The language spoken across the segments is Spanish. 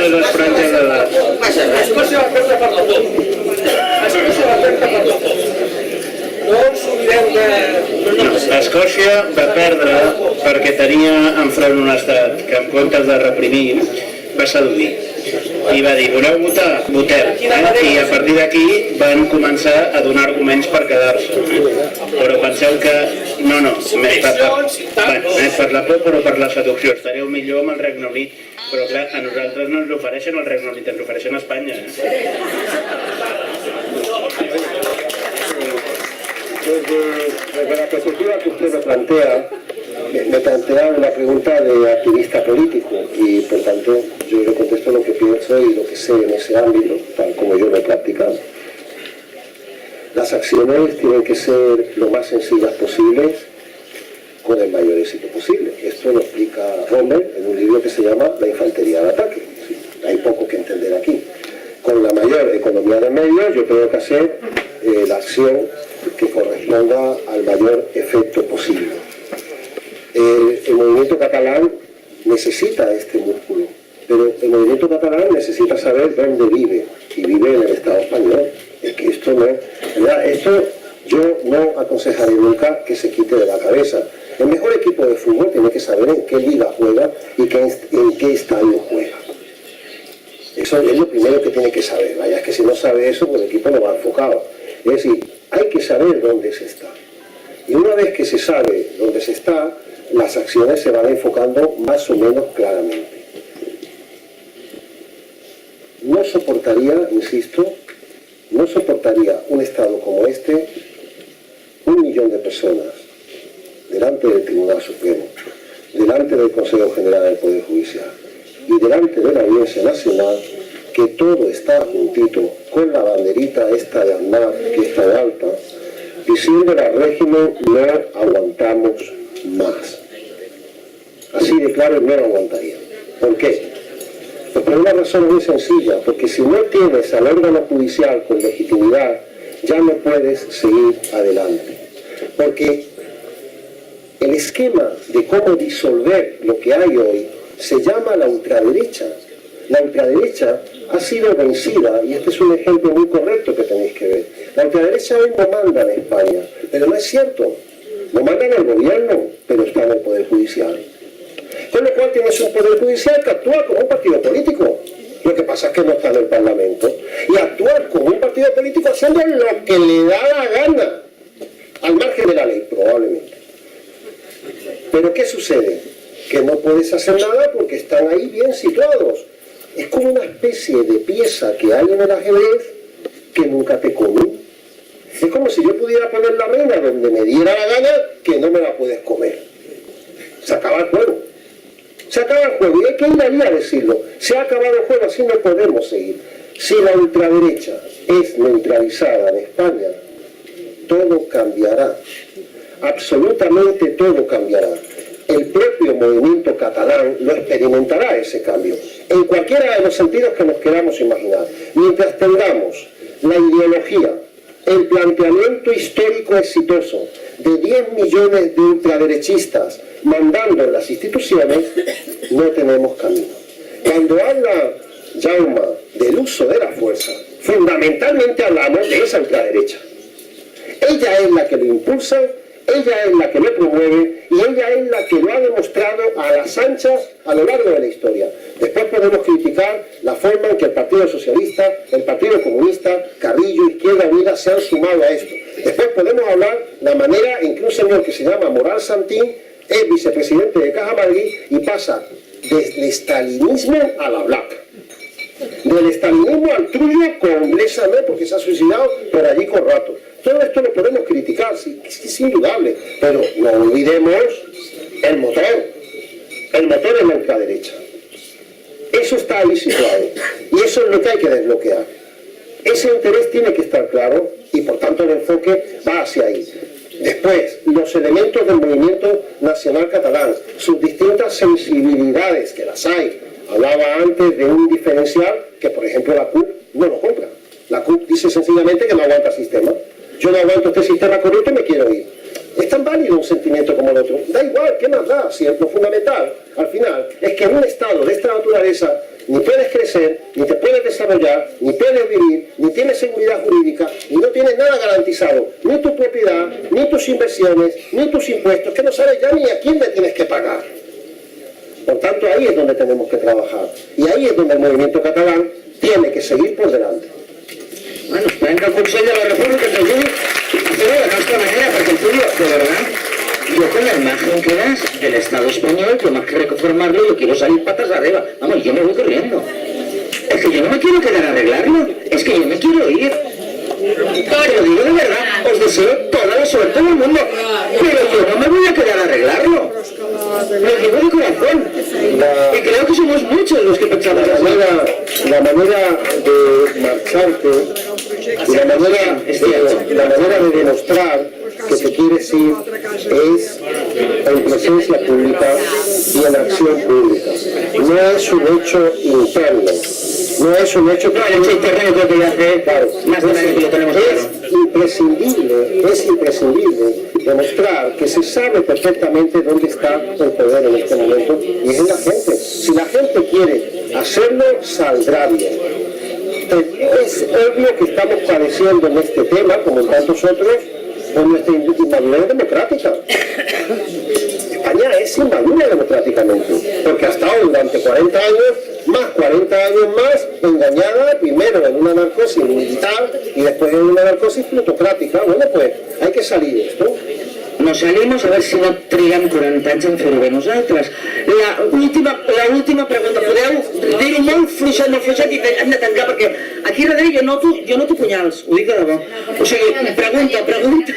de les franges d'edat. Escòcia va perdre per la por. Escòcia va perdre per la por. No ens oblidem de... Escòcia va perdre perquè tenia enfront un estat que en comptes de reprimir va seduir. I va dir, voleu votar? Votem. I a partir d'aquí van començar a donar arguments per quedar-se. Però penseu que... No, més per la por però per la seducció. Estareu millor amb el Regne Unit. Però clar, a nosaltres no ens l'ofereixen el Regne Unit, ens l'ofereixen a Espanya. Desde la perspectiva que usted me plantea una pregunta de activista político y por tanto yo le contesto lo que pienso y lo que sé en ese ámbito, tal como yo lo he practicado. Las acciones tienen que ser lo más sencillas posibles con el mayor éxito posible. Esto lo explica Rommel en un libro que se llama La infantería de ataque. Sí, hay poco que entender aquí. Con la mayor economía de medios yo tengo que hacer la acción que corresponda al mayor efecto posible. El movimiento catalán necesita este músculo, pero el movimiento catalán necesita saber dónde vive, y vive en el Estado español. Es que esto no, ¿verdad? Esto yo no aconsejaré nunca que se quite de la cabeza. El mejor equipo de fútbol tiene que saber en qué liga juega y en qué estadio juega. Eso es lo primero que tiene que saber. Vaya, es que si no sabe eso, pues el equipo no va enfocado. Es decir, hay que saber dónde se está. Y una vez que se sabe dónde se está, las acciones se van enfocando más o menos claramente. No soportaría, insisto, no soportaría un Estado como este, 1 millón de personas, delante del Tribunal Supremo, delante del Consejo General del Poder Judicial y delante de la Audiencia Nacional, que todo está juntito con la banderita esta de Aznar, que está en alta, diciendo al régimen no aguantamos más. Así de claro no lo aguantaría. ¿Por qué? Pues por una razón muy sencilla, porque si no tienes al órgano judicial con legitimidad, ya no puedes seguir adelante. Porque el esquema de cómo disolver lo que hay hoy se llama la ultraderecha. La ultraderecha ha sido vencida, y este es un ejemplo muy correcto que tenéis que ver. La ultraderecha hoy no manda en España, pero no es cierto. No manda en el gobierno, pero está en el Poder Judicial. Con lo cual tienes un Poder Judicial que actúa como un partido político. Lo que pasa es que no está en el Parlamento. Y actúa como un partido político haciendo lo que le da la gana, al margen de la ley, probablemente. Pero ¿qué sucede? Que no puedes hacer nada porque están ahí bien situados. Es como una especie de pieza que hay en el ajedrez que nunca te come. Es como si yo pudiera poner la reina donde me diera la gana, que no me la puedes comer. Se acaba el juego. Se acaba el juego. Y hay que ir ahí a decirlo. Se ha acabado el juego, así no podemos seguir. Si la ultraderecha es neutralizada en España, todo cambiará. Absolutamente todo cambiará. El propio movimiento catalán lo experimentará ese cambio, en cualquiera de los sentidos que nos queramos imaginar. Mientras tengamos la ideología, el planteamiento histórico exitoso de 10 millones de ultraderechistas mandando en las instituciones, no tenemos camino. Cuando habla Jaume del uso de la fuerza, fundamentalmente hablamos de esa ultraderecha. Ella es la que lo impulsa, ella es la que lo promueve y ella es la que lo ha demostrado a las anchas a lo largo de la historia. Después podemos criticar la forma en que el Partido Socialista, el Partido Comunista, Carrillo, Izquierda Unida se han sumado a esto. Después podemos hablar la manera en que un señor que se llama Moral Santín es vicepresidente de Caja Madrid y pasa del estalinismo a la black. Del estalinismo al Trullo con Blesa, porque se ha suicidado por allí con rato. Todo esto lo podemos criticar, sí, es indudable, pero no olvidemos el motor. El motor es la ultraderecha. Eso está ahí situado y eso es lo que hay que desbloquear. Ese interés tiene que estar claro y por tanto el enfoque va hacia ahí. Después, los elementos del movimiento nacional catalán, sus distintas sensibilidades, que las hay. Hablaba antes de un diferencial que, por ejemplo, la CUP no lo compra. La CUP dice sencillamente que no aguanta el sistema. Yo no aguanto este sistema corrupto y me quiero ir. Es tan válido un sentimiento como el otro. Da igual, ¿qué más da? Si lo fundamental, al final, es que en un estado de esta naturaleza ni puedes crecer, pensiones, ni tus impuestos, que no sabes ya ni a quién le tienes que pagar. Por tanto, ahí es donde tenemos que trabajar. Y ahí es donde el movimiento catalán tiene que seguir por delante. Bueno, esperem que el Consell de la República ens ajudi a fer-ho de la nostra manera, perquè en serio, de verdad, yo con la imagen que das del Estado español, que más que reformarlo, yo quiero salir patas arriba. Vamos, yo me voy corriendo. Es que yo no me quiero quedar a arreglarlo, es que yo me quiero ir. Te lo digo de verdad, os deseo toda la suerte del mundo, pero yo no me voy a quedar a arreglarlo. Lo digo de corazón. Y creo que somos muchos los que pensamos así. La manera de marcharte, la manera de demostrar que te quieres ir es en presencia pública y en acción pública. No es un hecho interno, no es un hecho que... No, el hecho interno creo que ya hace más de un año que lo tenemos claro. Es imprescindible demostrar que se sabe perfectamente dónde está el poder en este momento y es en la gente. Si la gente quiere hacerlo, saldrá bien. Es obvio que estamos padeciendo en este tema, como en tantos otros, por nuestra inmadurez democrática. España es inmadura democráticamente, porque ha estado durante 40 años, más 40 años más, engañada primero en una narcosis militar y después en una narcosis plutocràtica. Bueno, pues hay que salir de esto. Nos salimos a ver si no triguem 40 anys en fer-ho bé nosaltres. L'última pregunta, podeu dir-ho molt fluixet i hem de tancar perquè aquí darrere jo noto punyals, ho dic de debò. O sigui, pregunta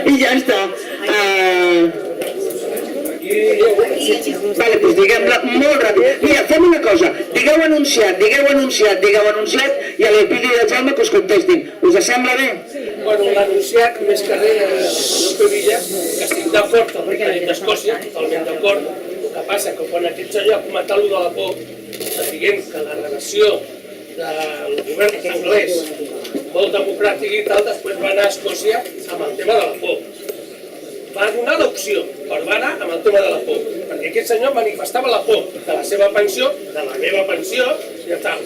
i ja està. Vale, doncs diguem-la molt ràpid. Mira, fem una cosa, digueu anunciat i a l'Epidi de Jaume que us contestin. Us sembla bé? Bueno, l'anunciat, més que res, no Villa, que estic d'acord amb el que ha dit d'Escòcia, totalment d'acord. El que passa que quan aquest senyor ha comentat allò de la por, diguem que la relació del govern anglès, molt democràtic i tal, després va anar a Escòcia amb el tema de la por. Va donar l'opció, però va anar amb el tema de la por, perquè aquest senyor manifestava la por de la seva pensió, de la meva pensió, i tal.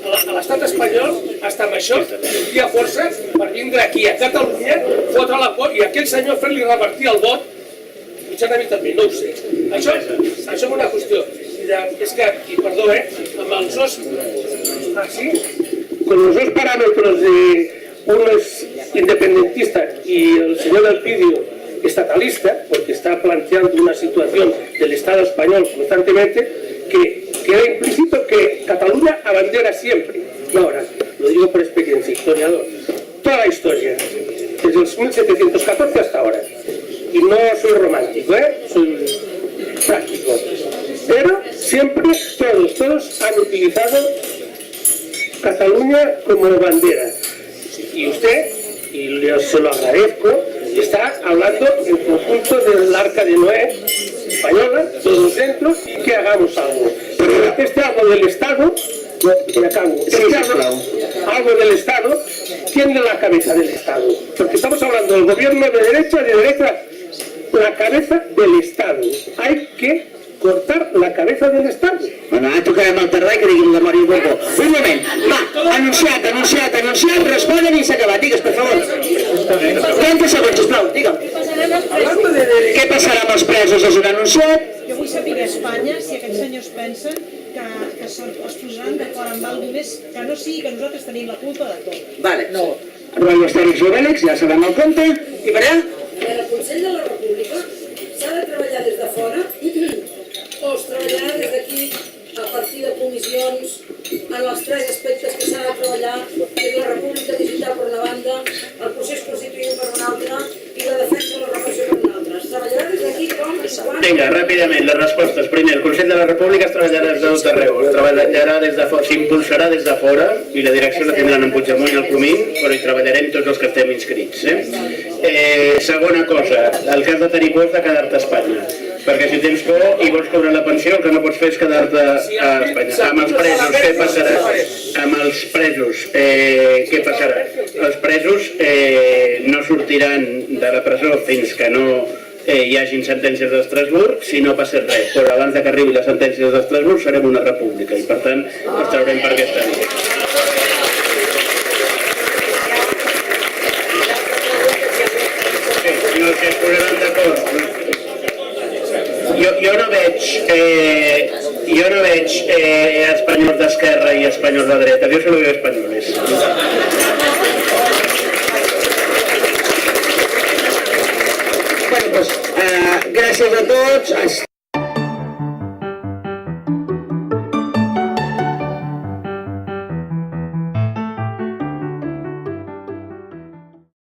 A l'estat espanyol, està amb això, hi ha força per vindre aquí a Catalunya, fotre la por i aquell senyor fer-li revertir el vot, potser a mi també, no ho sé. Això és una qüestió. És que, i perdó, amb els dos, así, con los dos parámetros de uno es independentista y el señor Elpidio estatalista, porque está planteando una situación del Estado español constantemente, que queda implícito que Cataluña abandera siempre. Y ahora, lo digo por experiencia, historiador, toda la historia, desde el 1714 hasta ahora. Y no soy romántico, soy práctico. Pero siempre todos han utilizado Cataluña como bandera. Y usted, y yo se lo agradezco, está hablando en conjunto del Arca de Noé española, todos dentro, y que hagamos algo. Pero este algo del Estado, y acabo, algo del Estado, tiene la cabeza del Estado. Porque estamos hablando del gobierno de derecha, la cabeza del Estado. Hay que cortar la cabeza del Estado. Bueno, ara tocarem el tardà i que diguin la Mario Borbó. Un moment, va, anunciat, responen i s'ha acabat. Digues, per favor. 30 segons, sisplau, digue'm. Què passarà amb els presos? És un anunciat? Jo vull saber a Espanya si aquests senyors pensen que es posaran d'acord amb alguna més que no sigui que nosaltres tenim la culpa de tot. Vale. Rotllo Astèrix i Obèlix, ja sabem el compte. I per allà? El Consell de la República s'ha de treballar des de fora o es treballarà des d'aquí a partir de comissions en els tres aspectes que s'ha de treballar, que és la República Digital per una banda, el procés constituent per una altra i la defensa de la repressió per una altra. Es treballarà des d'aquí com i quan? Vinga, ràpidament, les respostes. Primer, el Consell de la República es treballarà des de tot arreu, es treballarà des de fora, s'impulsarà des de fora i la direcció la tindran en Puigdemont i el Comín, però hi treballarem tots els que estem inscrits. Segona cosa, el cas de tenir por de quedar-te a Espanya. Perquè si tens por i vols cobrar la pensió, el que no pots fer és quedar-te a Espanya. Amb els presos, què passarà? Amb els presos, què passarà? Els presos no sortiran de la presó fins que no hi hagin sentències d'Estrasburg, si no passa res. Però abans que arribi les sentències d'Estrasburg serem una república i per tant els traurem per aquesta via. jo no veig espanyols d'esquerra i espanyols de dreta, jo solo veo espanyoles. Bueno, pues, gràcies a tots.